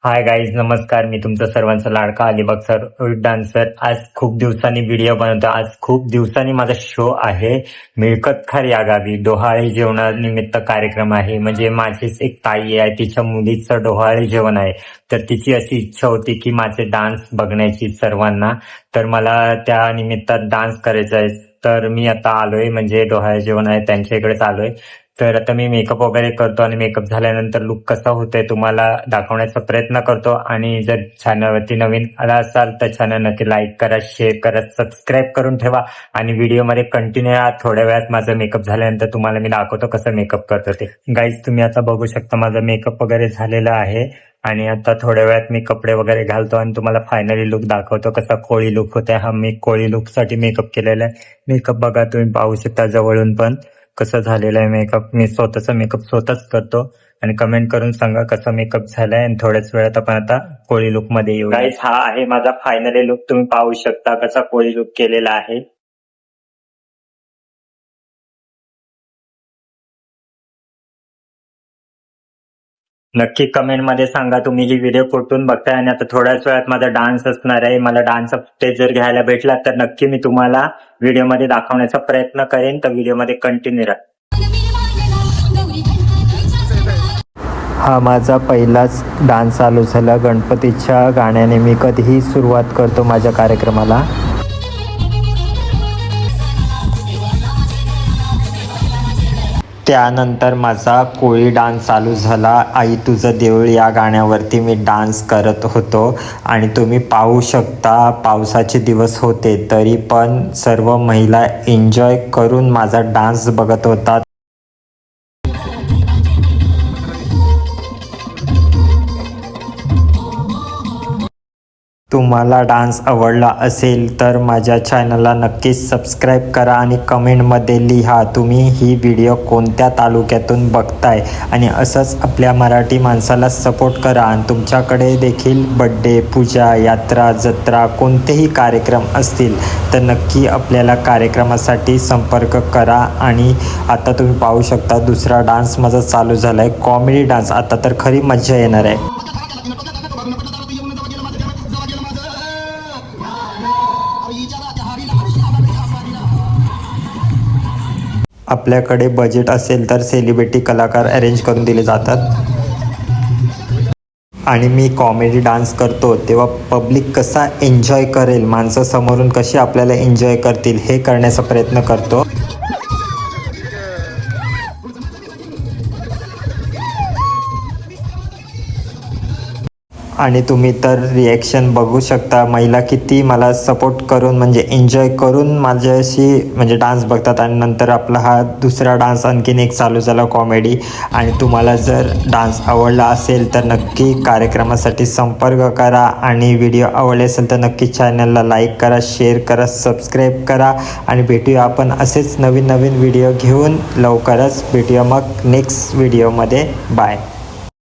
Hi guys, नमस्कार. मी तुमचा सर्वांचा लाडका अलिबाग सर डान्सर. आज खूप दिवसांनी व्हिडिओ बनवतो. आज खूप दिवसांनी माझा शो आहे मिळकतखार या गावी. डोहाळे जेवणानिमित्त कार्यक्रम आहे. म्हणजे माझीच एक ताई आहे, तिच्या मुलीचं डोहाळे जेवण आहे. तर तिची अशी इच्छा होती की माझे डान्स बघण्याची सर्वांना. तर मला त्या निमित्तात डान्स करायचा आहे. तर मी आता आलोय, म्हणजे डोहाळे जेवण आहे त्यांच्या इकडेच आलोय. तर आता मी मेकअप वगैरे करतो आणि मेकअप झाल्यानंतर लुक कसा होतोय तुम्हाला दाखवण्याचा प्रयत्न करतो. आणि जर चॅनलवरती नवीन आला असाल तर चॅनल नक्की लाईक करा, शेअर करा, सबस्क्राईब करून ठेवा आणि व्हिडिओमध्ये कंटिन्यू राहा. थोड्या वेळात माझा मेकअप झाल्यानंतर तुम्हाला मी दाखवतो कसं मेकअप करतो ते. गाईज, तुम्ही आता बघू शकता माझा मेकअप वगैरे झालेला आहे आणि आता थोड्या वेळात मी कपडे वगैरे घालतो आणि तुम्हाला फायनली लुक दाखवतो कसा कोळी लुक होता. हा मी कोळी लुक साठी मेकअप केलेला आहे. मेकअप बघा, तुम्ही पाहू शकता जवळून पण कसं झालेलं आहे मेकअप. मी स्वतःचा मेकअप स्वतःच करतो आणि कमेंट करून सांगा कसा मेकअप झालाय. आणि थोड्याच वेळात आपण आता कोळी लुक मध्ये येऊ. गाईज, हा आहे माझा फायनली लुक. तुम्ही पाहू शकता कसा कोळी लुक केलेला आहे. नक्की कमेंट मध्ये सांगा तुम्ही ही व्हिडिओ कुठून बघताय. आणि आता थोड्याच वेळात माझा डान्स असणार आहे. मला डान्सचा फुटेज जर घ्यायला भेटला तर नक्की मी तुम्हाला व्हिडिओमध्ये दाखवण्याचा प्रयत्न करेन. तर व्हिडिओमध्ये कंटिन्यू राहा. हा माझा पहिलाच डान्स चालू झाला. गणपतीच्या गाण्याने मी कधीही सुरुवात करतो माझ्या कार्यक्रमाला. त्यानंतर माझा कोळी डान्स चालू झाला. आई तुझं देऊळ या गाण्यावरती मी डान्स करत होतो आणि तुम्ही पाहू शकता पावसाचे दिवस होते तरी पण सर्व महिला एन्जॉय करून माझा डान्स बघत होतात. तुम्हाला डान्स आवडला असेल तर माझ्या चॅनलला नक्कीच सबस्क्राईब करा आणि कमेंटमध्ये लिहा तुम्ही ही व्हिडिओ कोणत्या तालुक्यातून बघताय. आणि असंच आपल्या मराठी माणसाला सपोर्ट करा. आणि तुमच्याकडे देखील बड्डे, पूजा, यात्रा, जत्रा कोणतेही कार्यक्रम असतील तर नक्की आपल्याला कार्यक्रमासाठी संपर्क करा. आणि आता तुम्ही पाहू शकता दुसरा डान्स माझा चालू झाला आहे, कॉमेडी डान्स. आता तर खरी मजा येणार आहे. आपल्याकडे बजेट असेल तर सेलिब्रिटी कलाकार अरेंज करून दिले जातात. आणि मी कॉमेडी डान्स करतो तेव्हा पब्लिक कसा एन्जॉय करेल, माणसं समोरून कशी आपल्याला एन्जॉय करतील हे करण्याचा प्रयत्न करतो. आणि तुम्ही तर रिॲक्शन बघू शकता, महिला किती मला सपोर्ट करून म्हणजे एन्जॉय करून माझ्याशी म्हणजे डान्स बघतात. आणि नंतर आपला हा दुसरा डान्स आणखीन एक चालू झाला कॉमेडी. आणि तुम्हाला जर डान्स आवडला असेल तर नक्की कार्यक्रमासाठी संपर्क करा. आणि व्हिडिओ आवडले असेल तर नक्की चॅनलला लाईक करा, शेअर करा, सबस्क्राईब करा. आणि भेटूया आपण असेच नवीन नवीन व्हिडिओ घेऊन. लवकरच भेटूया मग नेक्स्ट व्हिडिओमध्ये. बाय.